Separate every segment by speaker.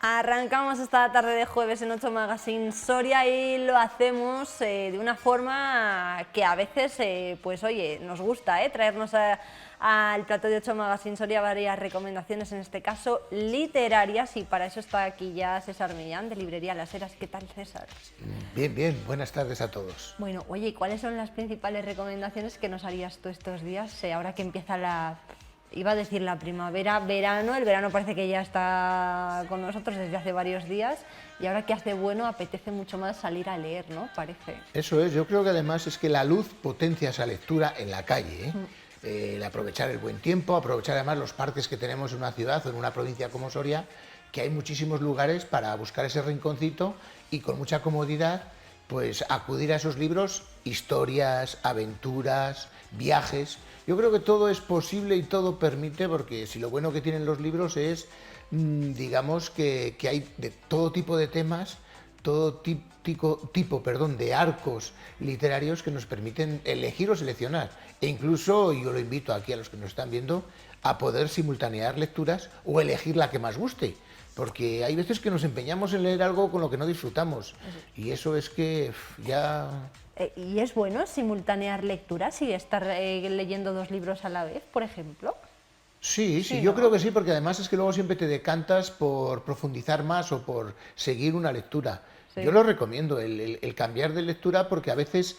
Speaker 1: Arrancamos esta tarde de jueves en 8 Magazine Soria y lo hacemos de una forma que a veces, pues oye, nos gusta traernos al plato de 8 Magazine Soria varias recomendaciones, en este caso literarias, y para eso está aquí ya César Millán de Librería Las Heras. ¿Qué tal, César?
Speaker 2: Bien, bien, buenas tardes a todos.
Speaker 1: Bueno, oye, ¿y cuáles son las principales recomendaciones que nos harías tú estos días, ahora que empieza iba a decir la primavera, verano? El verano parece que ya está con nosotros desde hace varios días y ahora que hace bueno apetece mucho más salir a leer, ¿no? Parece.
Speaker 2: Eso es, yo creo que además es que la luz potencia esa lectura en la calle, ¿eh? El aprovechar el buen tiempo, aprovechar además los parques que tenemos en una ciudad o en una provincia como Soria, que hay muchísimos lugares para buscar ese rinconcito y con mucha comodidad pues acudir a esos libros, historias, aventuras, viajes. Yo creo que todo es posible y todo permite, porque si lo bueno que tienen los libros es, digamos, que hay de todo tipo de temas, todo tipo de arcos literarios que nos permiten elegir o seleccionar. E incluso, yo lo invito aquí a los que nos están viendo, a poder simultanear lecturas o elegir la que más guste. Porque hay veces que nos empeñamos en leer algo con lo que no disfrutamos. Y eso es que ya...
Speaker 1: ¿Y es bueno simultanear lecturas y estar leyendo dos libros a la vez, por ejemplo?
Speaker 2: Sí,
Speaker 1: Sí,
Speaker 2: yo
Speaker 1: ¿no?
Speaker 2: creo que sí, porque además es que luego siempre te decantas por profundizar más o por seguir una lectura.
Speaker 1: Sí.
Speaker 2: Yo lo recomiendo, el cambiar de lectura, porque a veces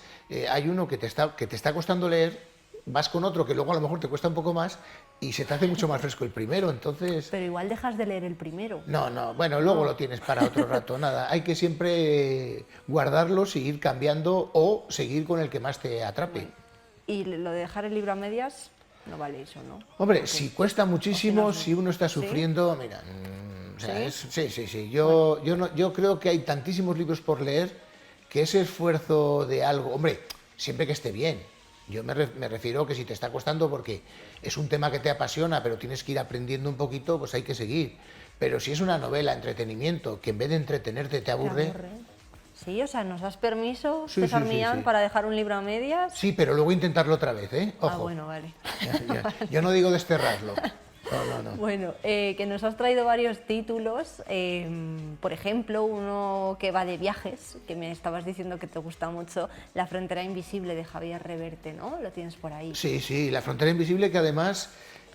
Speaker 2: hay uno que te está costando leer, vas con otro que luego a lo mejor te cuesta un poco más y se te hace mucho más fresco el primero, entonces...
Speaker 1: Pero igual dejas de leer el primero.
Speaker 2: No, bueno, luego lo tienes para otro rato, nada. Hay que siempre guardarlos y ir cambiando o seguir con el que más te atrape.
Speaker 1: ¿Y lo de dejar el libro a medias no vale eso, no?
Speaker 2: Hombre,
Speaker 1: Porque
Speaker 2: si cuesta muchísimo, si uno está
Speaker 1: ¿Sí?
Speaker 2: sufriendo, mira, o sea,
Speaker 1: ¿Sí?
Speaker 2: sí. Yo creo que hay tantísimos libros por leer que ese esfuerzo de algo, hombre, siempre que esté bien. Yo me refiero que si te está costando porque es un tema que te apasiona, pero tienes que ir aprendiendo un poquito, pues hay que seguir. Pero si es una novela, entretenimiento, que en vez de entretenerte te aburre...
Speaker 1: Sí, o sea, ¿nos das permiso,
Speaker 2: Sí,
Speaker 1: César
Speaker 2: sí, sí,
Speaker 1: Millán,
Speaker 2: sí.
Speaker 1: para dejar un libro a medias?
Speaker 2: Sí, pero luego intentarlo otra vez, ¿eh? Ojo.
Speaker 1: Ah, bueno, vale.
Speaker 2: Yo no digo desterrarlo. No.
Speaker 1: Bueno, que nos has traído varios títulos, por ejemplo, uno que va de viajes, que me estabas diciendo que te gusta mucho, La frontera invisible de Javier Reverte, ¿no? Lo tienes por ahí.
Speaker 2: Sí, La frontera invisible, que además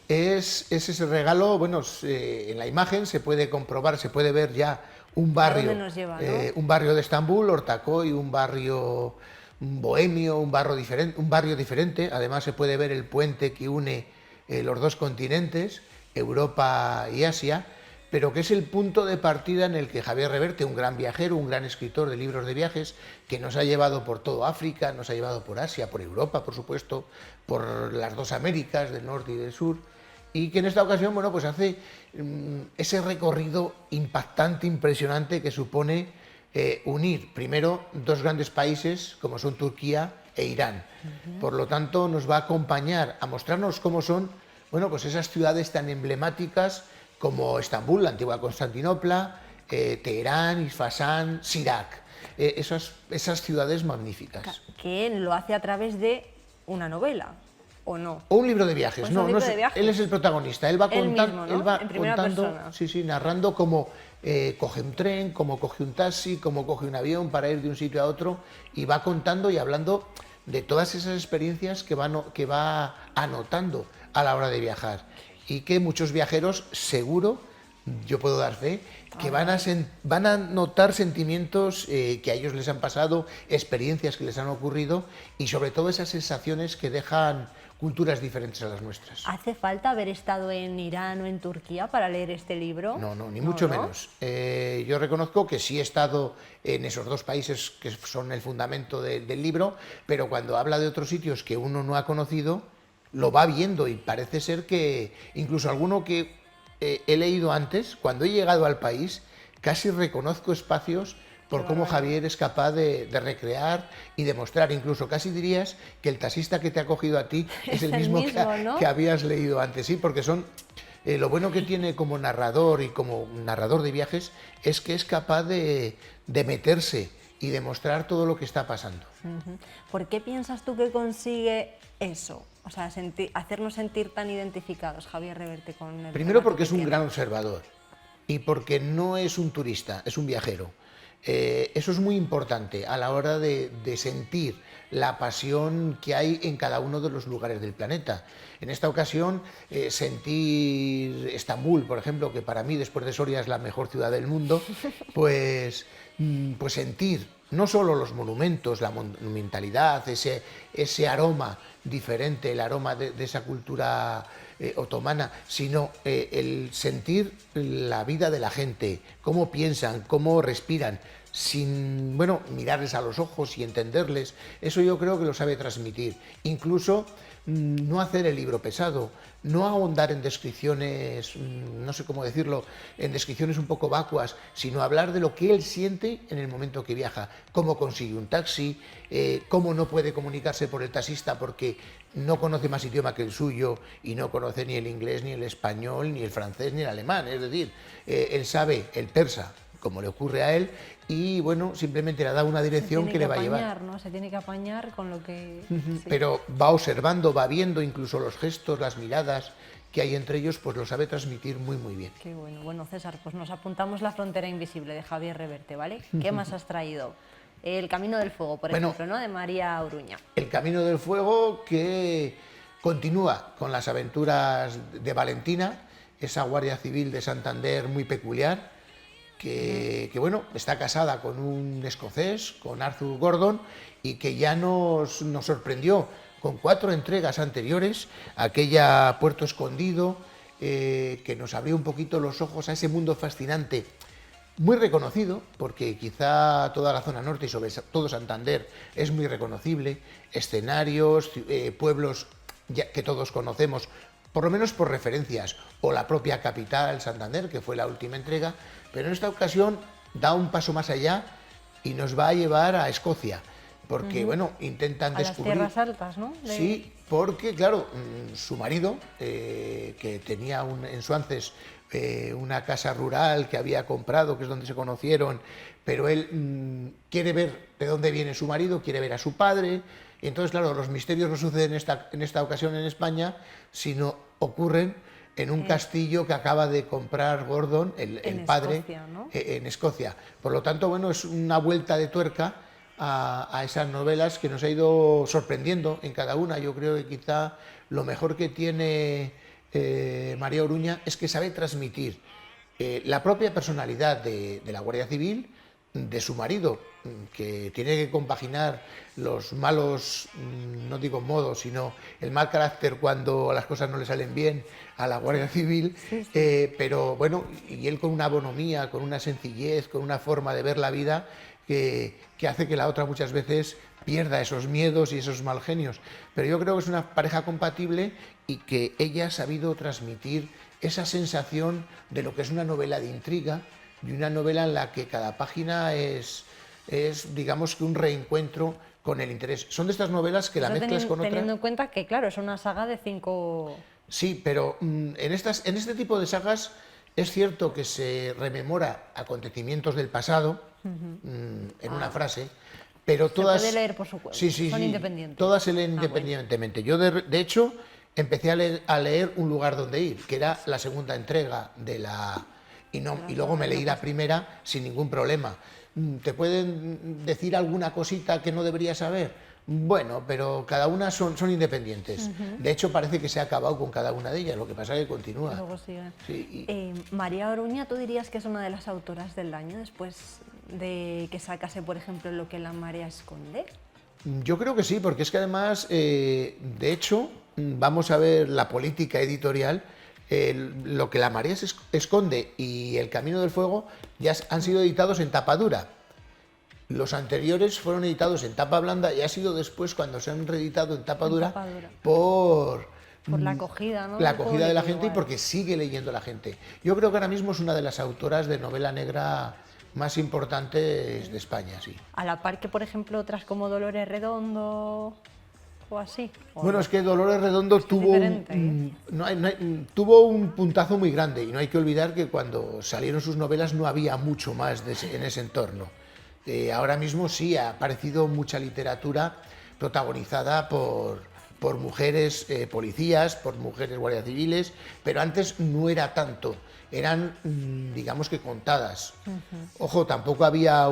Speaker 2: es ese regalo, bueno, en la imagen se puede comprobar, se puede ver ya un barrio,
Speaker 1: dónde nos lleva, ¿no?
Speaker 2: un barrio de Estambul, Ortaköy, un barrio bohemio, un barrio diferente. Además se puede ver el puente que une los dos continentes, Europa y Asia, pero que es el punto de partida en el que Javier Reverte, un gran viajero, un gran escritor de libros de viajes, que nos ha llevado por todo África, nos ha llevado por Asia, por Europa, por supuesto, por las dos Américas, del norte y del sur, y que en esta ocasión, bueno, pues hace ese recorrido impactante, impresionante, que supone unir primero dos grandes países como son Turquía e Irán. Por lo tanto, nos va a acompañar a mostrarnos cómo son, bueno, pues esas ciudades tan emblemáticas como Estambul, la antigua Constantinopla, Teherán, Isfahán, Sirak, esas ciudades magníficas.
Speaker 1: Que lo hace a través de una novela, ¿o no?
Speaker 2: O un libro de viajes.
Speaker 1: Pues
Speaker 2: No,
Speaker 1: un libro
Speaker 2: no
Speaker 1: de
Speaker 2: es,
Speaker 1: viajes.
Speaker 2: él es el protagonista. Él va
Speaker 1: Él
Speaker 2: contando,
Speaker 1: mismo, ¿no? En primera persona.
Speaker 2: sí, narrando cómo coge un tren, cómo coge un taxi, cómo coge un avión para ir de un sitio a otro, y va contando y hablando de todas esas experiencias que va anotando a la hora de viajar, y que muchos viajeros, seguro, yo puedo dar fe, que van a notar sentimientos que a ellos les han pasado, experiencias que les han ocurrido, y sobre todo esas sensaciones que dejan culturas diferentes a las nuestras.
Speaker 1: ¿Hace falta haber estado en Irán o en Turquía para leer este libro?
Speaker 2: No, ni mucho menos. Yo reconozco que sí he estado en esos dos países que son el fundamento del libro, pero cuando habla de otros sitios que uno no ha conocido, lo va viendo, y parece ser que incluso alguno que he leído antes, cuando he llegado al país, casi reconozco espacios por cómo Javier es capaz de recrear y de mostrar. Incluso casi dirías que el taxista que te ha cogido a ti es el mismo,
Speaker 1: ¿no?
Speaker 2: que habías leído antes, sí, porque son... lo bueno que tiene como narrador y como narrador de viajes es que es capaz de meterse y de mostrar todo lo que está pasando.
Speaker 1: ¿Por qué piensas tú que consigue eso? O sea, hacernos sentir tan identificados, Javier Reverte, con el...
Speaker 2: Primero porque es un gran observador. y porque no es un turista, es un viajero. Eso es muy importante a la hora de sentir la pasión que hay en cada uno de los lugares del planeta. En esta ocasión, sentir Estambul, por ejemplo, que para mí después de Soria es la mejor ciudad del mundo, pues sentir no solo los monumentos, la monumentalidad, ese aroma diferente, el aroma de esa cultura otomana, sino el sentir la vida de la gente, cómo piensan, cómo respiran, sin, bueno, mirarles a los ojos y entenderles. Eso yo creo que lo sabe transmitir. Incluso no hacer el libro pesado, no ahondar en descripciones, no sé cómo decirlo, en descripciones un poco vacuas, sino hablar de lo que él siente en el momento que viaja, cómo consigue un taxi, cómo no puede comunicarse por el taxista porque no conoce más idioma que el suyo y no conoce ni el inglés, ni el español, ni el francés, ni el alemán. Es decir, él sabe el persa, como le ocurre a él, y bueno, simplemente le da una dirección que le va a llevar.
Speaker 1: ¿No? Se tiene que apañar con lo que...
Speaker 2: Sí. Pero va observando, va viendo incluso los gestos, las miradas que hay entre ellos, pues lo sabe transmitir muy muy bien.
Speaker 1: Qué bueno. Bueno, César, pues nos apuntamos La frontera invisible de Javier Reverte, ¿vale? ¿Qué más has traído? El Camino del Fuego, por ejemplo, ¿no? De María Oruña.
Speaker 2: El Camino del Fuego, que continúa con las aventuras de Valentina, esa guardia civil de Santander muy peculiar, que bueno, está casada con un escocés, con Arthur Gordon, y que ya nos sorprendió con 4 entregas anteriores, aquella Puerto Escondido, que nos abrió un poquito los ojos a ese mundo fascinante, muy reconocido, porque quizá toda la zona norte y sobre todo Santander es muy reconocible, escenarios, pueblos que todos conocemos, por lo menos por referencias, o la propia capital, Santander, que fue la última entrega, pero en esta ocasión da un paso más allá y nos va a llevar a Escocia, porque bueno, intentan descubrir...
Speaker 1: A las tierras altas, ¿no?
Speaker 2: Sí, porque claro, su marido, que tenía en Suances una casa rural que había comprado, que es donde se conocieron, pero él quiere ver de dónde viene su marido, quiere ver a su padre, y entonces claro, los misterios no suceden en esta ocasión en España, sino ocurren en un castillo que acaba de comprar Gordon, el padre,
Speaker 1: Escocia, ¿no?
Speaker 2: En Escocia. Por lo tanto, bueno, es una vuelta de tuerca a esas novelas que nos ha ido sorprendiendo en cada una. Yo creo que quizá lo mejor que tiene María Oruña es que sabe transmitir la propia personalidad de la Guardia Civil, de su marido, que tiene que compaginar los malos, no digo modos, sino el mal carácter cuando las cosas no le salen bien a la Guardia Civil, pero bueno, y él con una bonomía, con una sencillez, con una forma de ver la vida que hace que la otra muchas veces pierda esos miedos y esos mal genios. Pero yo creo que es una pareja compatible y que ella ha sabido transmitir esa sensación de lo que es una novela de intriga, y una novela en la que cada página es digamos que un reencuentro con el interés. Son de estas novelas que la mezclas con otra...
Speaker 1: Teniendo en cuenta que, claro, es una saga de 5...
Speaker 2: Sí, pero en este tipo de sagas es cierto que se rememora acontecimientos del pasado en una frase, pero todas...
Speaker 1: Se puede leer por su cuenta, son independientes.
Speaker 2: Todas se leen independientemente. Yo, de hecho, empecé a leer Un lugar donde ir, que era la segunda entrega de la... Y luego me leí la primera sin ningún problema. ¿Te pueden decir alguna cosita que no debería saber? Bueno, pero cada una son independientes. De hecho, parece que se ha acabado con cada una de ellas, lo que pasa es que continúa.
Speaker 1: Luego siguen.
Speaker 2: Sí,
Speaker 1: María Oruña, ¿tú dirías que es una de las autoras del año después de que sacase, por ejemplo, Lo que la marea esconde?
Speaker 2: Yo creo que sí, porque es que además, de hecho, vamos a ver la política editorial. Lo que la marea esconde y El Camino del Fuego ya han sido editados en tapa dura. Los anteriores fueron editados en tapa blanda y ha sido después cuando se han reeditado en tapa dura por
Speaker 1: la acogida, ¿no?
Speaker 2: La acogida de la gente y porque sigue leyendo la gente. Yo creo que ahora mismo es una de las autoras de novela negra más importantes de España, sí.
Speaker 1: A la par que, por ejemplo, otras como Dolores Redondo... o así.
Speaker 2: Bueno, es que Dolores Redondo tuvo un puntazo muy grande y no hay que olvidar que cuando salieron sus novelas no había mucho más en ese entorno. Ahora mismo sí ha aparecido mucha literatura protagonizada por por mujeres policías, por mujeres guardias civiles, pero antes no era tanto, eran, digamos que contadas. Ojo, tampoco había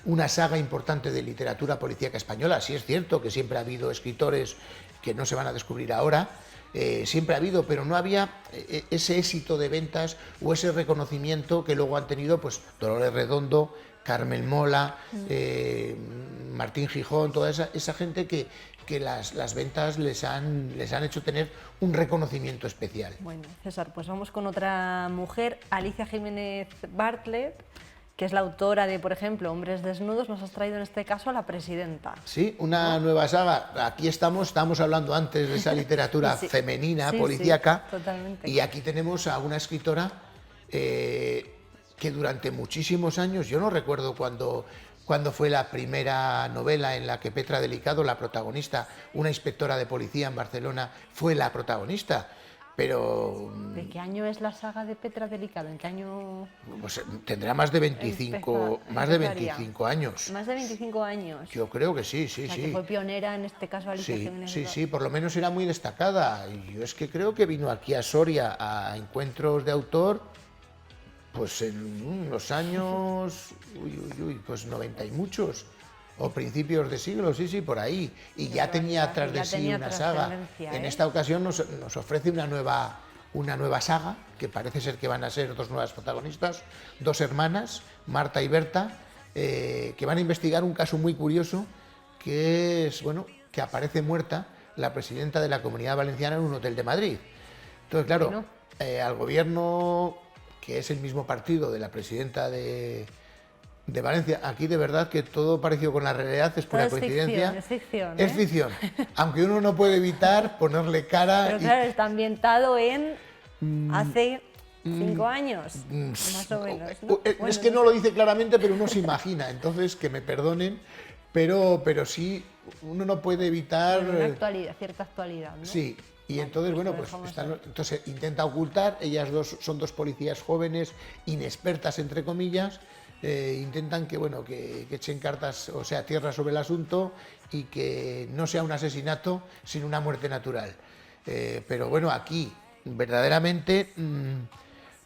Speaker 2: una saga importante de literatura policíaca española. Sí es cierto que siempre ha habido escritores que no se van a descubrir ahora, siempre ha habido, pero no había ese éxito de ventas o ese reconocimiento que luego han tenido pues Dolores Redondo, Carmen Mola, Martín Gijón, toda esa gente que las ventas les han hecho tener un reconocimiento especial.
Speaker 1: Bueno, César, pues vamos con otra mujer, Alicia Jiménez Bartlett, que es la autora de, por ejemplo, Hombres Desnudos. Nos has traído en este caso a La Presidenta.
Speaker 2: Sí, una nueva saga. Aquí estamos hablando antes de esa literatura femenina, policíaca,
Speaker 1: totalmente.
Speaker 2: Y aquí tenemos a una escritora que durante muchísimos años, yo no recuerdo cuándo fue la primera novela en la que Petra Delicado, la protagonista, una inspectora de policía en Barcelona, fue la protagonista. Pero...
Speaker 1: ¿De qué año es la saga de Petra Delicado? ¿En qué año...?
Speaker 2: Pues tendrá más de 25 años.
Speaker 1: Más de 25 años.
Speaker 2: Yo creo que sí.
Speaker 1: Que fue pionera en este caso Alicia Jiménez.
Speaker 2: Sí, por lo menos era muy destacada. Y yo es que creo que vino aquí a Soria a encuentros de autor, pues en los años, pues 90 y muchos, o principios de siglo, sí, por ahí. Y ya tenía tras de sí una saga. En esta ocasión nos ofrece una nueva saga, que parece ser que van a ser dos nuevas protagonistas, dos hermanas, Marta y Berta, que van a investigar un caso muy curioso, que es, bueno, que aparece muerta la presidenta de la Comunidad Valenciana en un hotel de Madrid. Entonces, claro, al gobierno, que es el mismo partido de la presidenta de Valencia, aquí de verdad que todo parecido con la realidad, es pura coincidencia.
Speaker 1: Es ficción.
Speaker 2: Es ficción, aunque uno no puede evitar ponerle cara.
Speaker 1: Pero claro, está ambientado en hace 5 años, más o menos, ¿no?
Speaker 2: Es que no lo dice claramente, pero uno se imagina, entonces que me perdonen, pero sí, uno no puede evitar...
Speaker 1: Cierta actualidad, ¿no?
Speaker 2: Sí. Y entonces, bueno, pues entonces intenta ocultar, ellas dos son dos policías jóvenes, inexpertas entre comillas, intentan que echen cartas, o sea, tierra sobre el asunto y que no sea un asesinato, sino una muerte natural. Pero bueno, aquí verdaderamente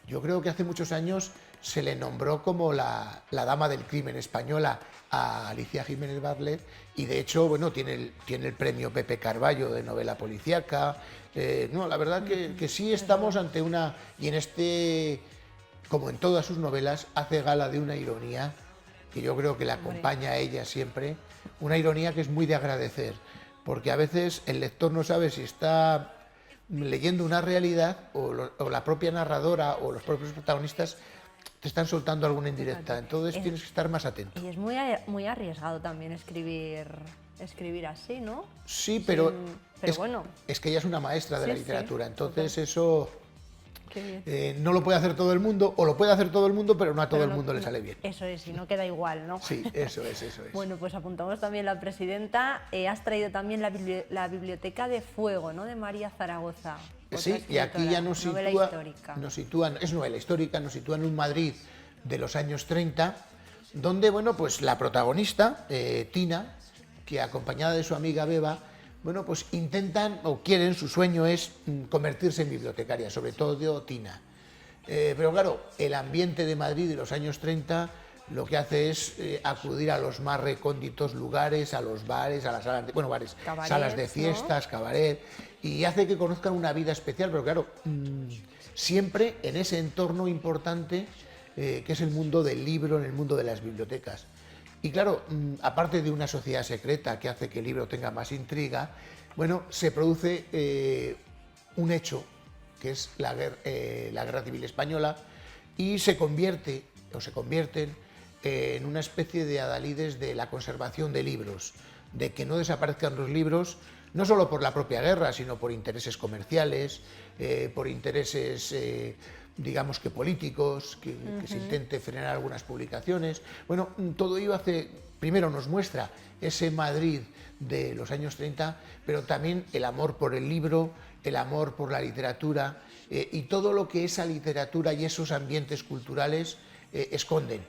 Speaker 2: yo creo que hace muchos años se le nombró como la dama del crimen española a Alicia Jiménez Bartlett, y de hecho, bueno, tiene el premio Pepe Carballo de novela policíaca. No, la verdad que sí estamos ante una... Y en este, como en todas sus novelas, hace gala de una ironía que yo creo que le acompaña a ella siempre, una ironía que es muy de agradecer, porque a veces el lector no sabe si está leyendo una realidad o la propia narradora o los propios protagonistas te están soltando alguna indirecta, entonces tienes que estar más atento.
Speaker 1: Y es muy arriesgado también escribir así, ¿no?
Speaker 2: Sí, pero
Speaker 1: bueno.
Speaker 2: Es que ella es una maestra de la literatura, entonces
Speaker 1: total.
Speaker 2: Eso no lo puede hacer todo el mundo, o lo puede hacer todo el mundo, pero no a todo el mundo le sale bien.
Speaker 1: Eso es, y no queda igual, ¿no?
Speaker 2: Sí, eso es.
Speaker 1: Bueno, pues apuntamos también La Presidenta. Has traído también la Biblioteca de Fuego, ¿no?, de María Zaragoza.
Speaker 2: Sí, y aquí ya nos sitúan, es novela histórica, nos sitúan en un Madrid de los años 30, donde, bueno, pues la protagonista, Tina, que acompañada de su amiga Beba, bueno, pues intentan o quieren, su sueño es convertirse en bibliotecaria, sobre todo Tina. Pero claro, el ambiente de Madrid de los años 30 lo que hace es acudir a los más recónditos lugares, a los bares, a las salas de, salas de fiestas, ¿no? Cabaret, y hace que conozcan una vida especial, pero claro, siempre en ese entorno importante que es el mundo del libro, en el mundo de las bibliotecas. Y claro, aparte de una sociedad secreta que hace que el libro tenga más intriga, bueno, se produce un hecho, que es la Guerra Civil Española, y se convierten en una especie de adalides de la conservación de libros, de que no desaparezcan los libros, no solo por la propia guerra, sino por intereses comerciales, por intereses... digamos que políticos, que se intente frenar algunas publicaciones. Bueno, todo ello primero nos muestra ese Madrid de los años 30, pero también el amor por el libro, el amor por la literatura y todo lo que esa literatura y esos ambientes culturales esconden.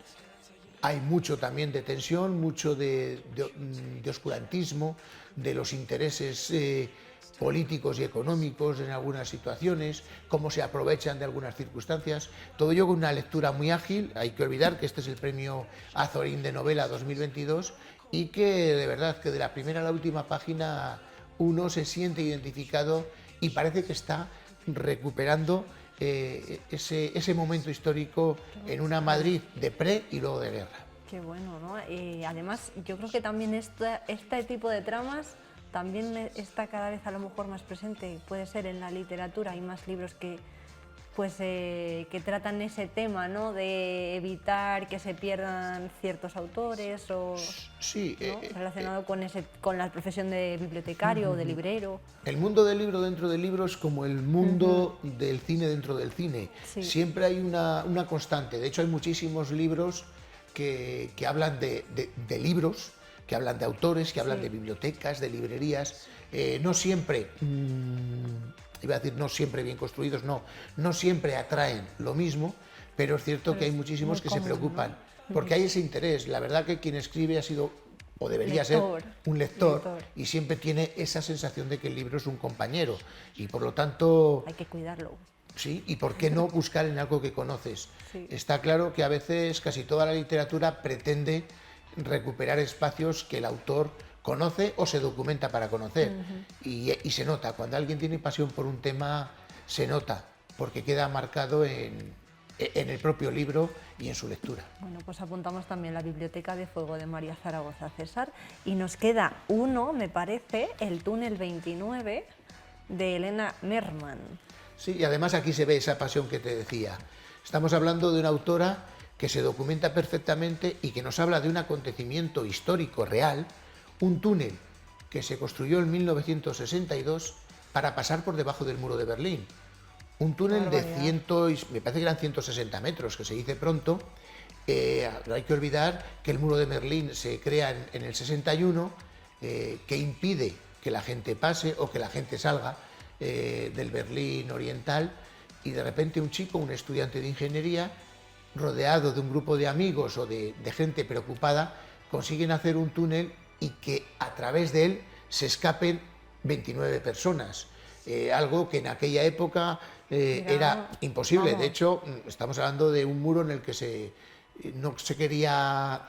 Speaker 2: hay mucho también de tensión, mucho de oscurantismo, de los intereses políticos y económicos en algunas situaciones, cómo se aprovechan de algunas circunstancias. Todo ello con una lectura muy ágil. Hay que olvidar que este es el premio Azorín de novela 2022 y que de verdad que de la primera a la última página uno se siente identificado y parece que está recuperando ese momento histórico en una Madrid de pre y luego de guerra.
Speaker 1: Qué bueno, ¿no? Además, yo creo que también este tipo de tramas también está cada vez a lo mejor más presente, puede ser en la literatura. Hay más libros que tratan ese tema, ¿no? De evitar que se pierdan ciertos autores o
Speaker 2: sí,
Speaker 1: ¿no? Relacionado con la profesión de bibliotecario o de librero.
Speaker 2: El mundo del libro dentro del libro es como el mundo del cine dentro del cine.
Speaker 1: Sí.
Speaker 2: Siempre hay una constante. De hecho, hay muchísimos libros que hablan de libros, que hablan de autores, que hablan de bibliotecas, de librerías. No siempre... iba a decir no siempre bien construidos, no siempre atraen lo mismo, pero es cierto que hay muchísimos que se preocupan, ¿no? Porque hay ese interés. La verdad que quien escribe ha sido, o debería ser, un lector, y siempre tiene esa sensación de que el libro es un compañero, y por lo tanto...
Speaker 1: Hay que cuidarlo.
Speaker 2: Sí, y por qué no buscar en algo que conoces. Sí. Está claro que a veces casi toda la literatura pretende recuperar espacios que el autor conoce o se documenta para conocer. Y se nota, cuando alguien tiene pasión por un tema, se nota, porque queda marcado en el propio libro y en su lectura.
Speaker 1: Bueno, pues apuntamos también la Biblioteca de Fuego de María Zaragoza, César, y nos queda uno, me parece, El túnel 29, de Elena Merman.
Speaker 2: Sí, y además aquí se ve esa pasión que te decía. Estamos hablando de una autora que se documenta perfectamente y que nos habla de un acontecimiento histórico real, un túnel que se construyó en 1962 para pasar por debajo del muro de Berlín. Un túnel de me parece que eran 160 metros, que se dice pronto. No hay que olvidar que el muro de Berlín se crea en el 61, que impide que la gente pase o que la gente salga del Berlín oriental, y de repente un chico, un estudiante de ingeniería, rodeado de un grupo de amigos o de gente preocupada, consiguen hacer un túnel y que a través de él se escapen 29 personas. Algo que en aquella época era imposible. Vamos. De hecho, estamos hablando de un muro en el que no se quería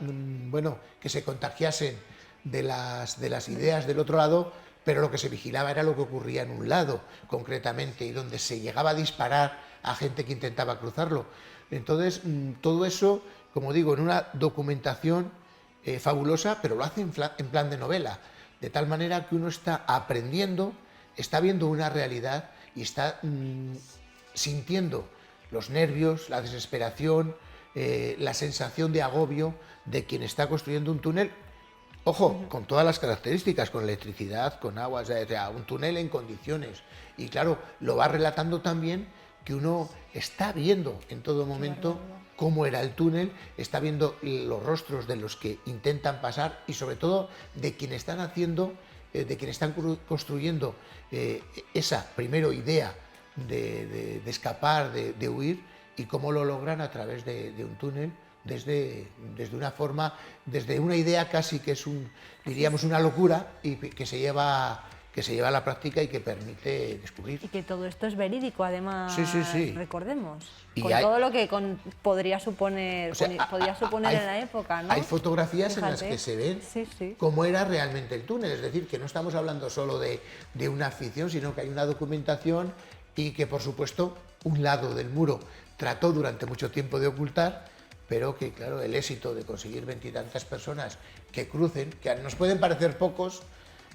Speaker 2: que se contagiasen de las ideas del otro lado, pero lo que se vigilaba era lo que ocurría en un lado, concretamente, y donde se llegaba a disparar a gente que intentaba cruzarlo. Entonces, todo eso, como digo, en una documentación fabulosa, pero lo hace en plan de novela, de tal manera que uno está aprendiendo, está viendo una realidad y está sintiendo los nervios, la desesperación, la sensación de agobio de quien está construyendo un túnel. Ojo, con todas las características, con electricidad, con agua, o sea, un túnel en condiciones. Y claro, lo va relatando también que uno está viendo en todo momento cómo era el túnel, está viendo los rostros de los que intentan pasar y sobre todo de quienes están construyendo esa primero idea de escapar, de huir, y cómo lo logran a través de un túnel. Desde una idea casi que es diríamos una locura, y que se lleva a la práctica y que permite descubrir.
Speaker 1: Y que todo esto es verídico, además,
Speaker 2: sí.
Speaker 1: Recordemos, con todo lo que podría suponer, podría suponer en la época, ¿no?
Speaker 2: Hay fotografías en las que se ven cómo era realmente el túnel, es decir, que no estamos hablando solo de una ficción, sino que hay una documentación, y que, por supuesto, un lado del muro trató durante mucho tiempo de ocultar, pero que, claro, el éxito de conseguir 20 y tantas personas que crucen, que nos pueden parecer pocos.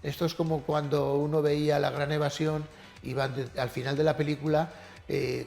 Speaker 2: Esto es como cuando uno veía La Gran Evasión y al final de la película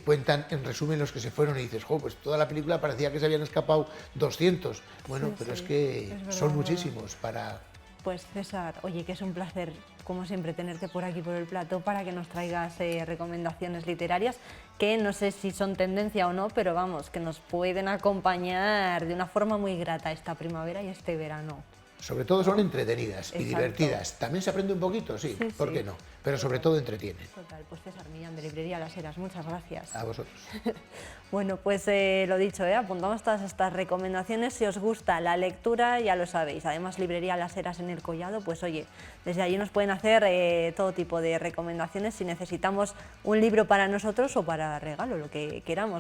Speaker 2: cuentan en resumen los que se fueron, y dices, pues toda la película parecía que se habían escapado 200. Bueno, pero es que son muchísimos para...
Speaker 1: Pues César, oye, que es un placer, como siempre, tenerte por aquí por el plató para que nos traigas recomendaciones literarias que no sé si son tendencia o no, pero vamos, que nos pueden acompañar de una forma muy grata esta primavera y este verano.
Speaker 2: Sobre todo son entretenidas y
Speaker 1: Exacto.
Speaker 2: divertidas. También se aprende un poquito, sí,
Speaker 1: Sí,
Speaker 2: ¿por
Speaker 1: sí.
Speaker 2: qué no? Pero sobre todo entretienen.
Speaker 1: Total, pues César Millán de Librería Las Heras, muchas gracias.
Speaker 2: A vosotros.
Speaker 1: Bueno, pues lo dicho, apuntamos todas estas recomendaciones. Si os gusta la lectura, ya lo sabéis. Además, Librería Las Heras en el Collado, pues oye, desde allí nos pueden hacer todo tipo de recomendaciones si necesitamos un libro para nosotros o para regalo, lo que queramos.